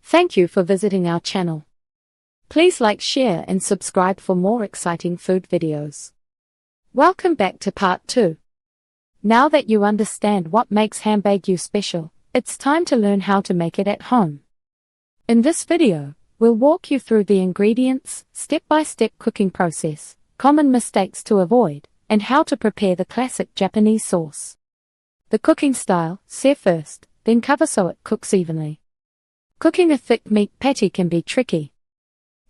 Thank you for visiting our channel. Please like, share and subscribe for more exciting food videos. Welcome back to part 2. Now that you understand what makes Hamburger special, it's time to learn how to make it at home. In this video, we'll walk you through the ingredients, step-by-step cooking process, common mistakes to avoid, and how to prepare the classic Japanese sauce. The cooking style: sear first, then cover so it cooks evenly. Cooking a thick meat patty can be tricky.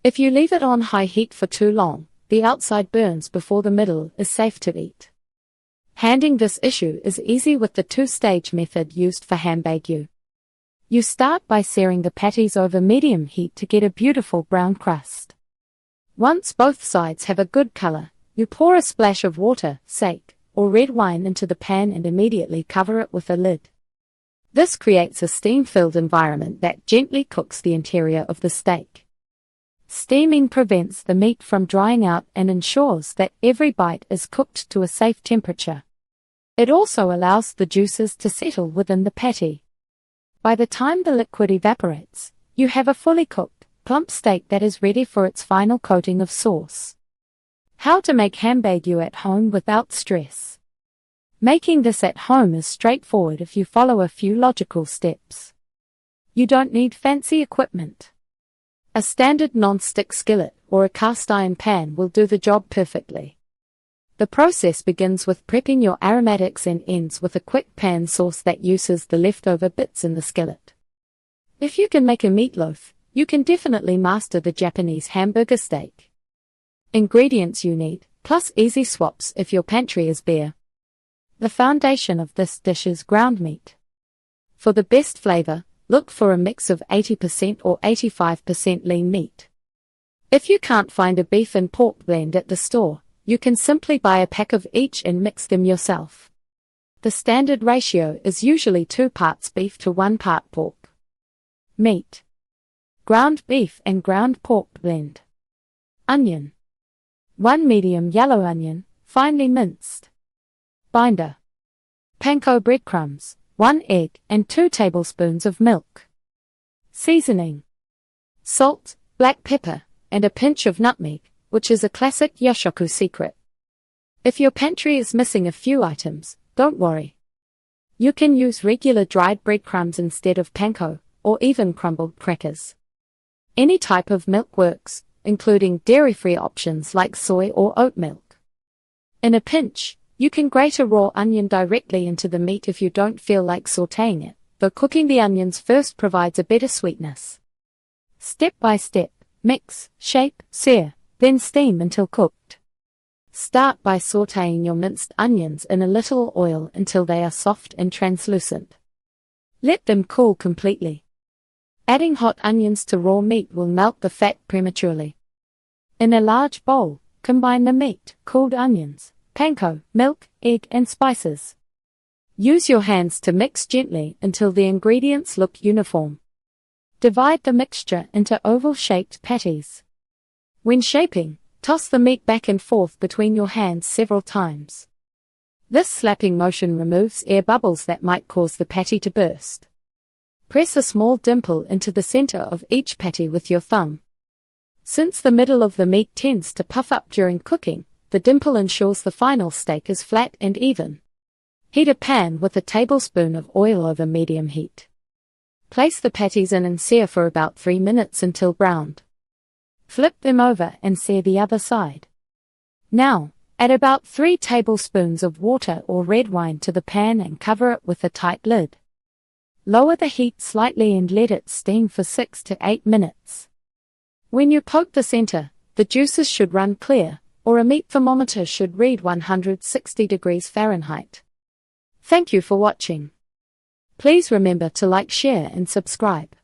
If you leave it on high heat for too long, the outside burns before the middle is safe to eat. Handling this issue is easy with the two-stage method used for Hamburger. You start by searing the patties over medium heat to get a beautiful brown crust. Once both sides have a good color, you pour a splash of water, sake, or red wine into the pan and immediately cover it with a lid. This creates a steam-filled environment that gently cooks the interior of the steak. Steaming prevents the meat from drying out and ensures that every bite is cooked to a safe temperature. It also allows the juices to settle within the patty. By the time the liquid evaporates, you have a fully cooked, plump steak that is ready for its final coating of sauce. How to make Hamburger at home without stress. Making this at home is straightforward if you follow a few logical steps. You don't need fancy equipment. A standard non-stick skillet or a cast iron pan will do the job perfectly. The process begins with prepping your aromatics and ends with a quick pan sauce that uses the leftover bits in the skillet. If you can make a meatloaf, you can definitely master the Japanese hamburger steak. Ingredients you need, plus easy swaps if your pantry is bare. The foundation of this dish is ground meat. For the best flavor, look for a mix of 80% or 85% lean meat. If you can't find a beef and pork blend at the store, you can simply buy a pack of each and mix them yourself. The standard ratio is usually 2 parts beef to 1 part pork. Meat: ground beef and ground pork blend. Onion: 1 medium yellow onion, finely minced. Binder: panko breadcrumbs, 1 egg and 2 tablespoons of milk. Seasoning: salt, black pepper, and a pinch of nutmeg, which is a classic Yoshoku secret. If your pantry is missing a few items, don't worry. You can use regular dried breadcrumbs instead of panko, or even crumbled crackers. Any type of milk works, including dairy-free options like soy or oat milk. In a pinch, you can grate a raw onion directly into the meat if you don't feel like sautéing it, though cooking the onions first provides a better sweetness. Step by step: mix, shape, sear, then steam until cooked. Start by sautéing your minced onions in a little oil until they are soft and translucent. Let them cool completely. Adding hot onions to raw meat will melt the fat prematurely. In a large bowl, combine the meat, cooled onions, panko, milk, egg and spices. Use your hands to mix gently until the ingredients look uniform. Divide the mixture into oval-shaped patties. When shaping, toss the meat back and forth between your hands several times. This slapping motion removes air bubbles that might cause the patty to burst. Press a small dimple into the center of each patty with your thumb. Since the middle of the meat tends to puff up during cooking, the dimple ensures the final steak is flat and even. Heat a pan with a tablespoon of oil over medium heat. Place the patties in and sear for about 3 minutes until browned. Flip them over and sear the other side. Now, add about 3 tablespoons of water or red wine to the pan and cover it with a tight lid. Lower the heat slightly and let it steam for 6 to 8 minutes. When you poke the center, the juices should run clear, or a meat thermometer should read 160 degrees Fahrenheit. Thank you for watching. Please remember to like, share and subscribe.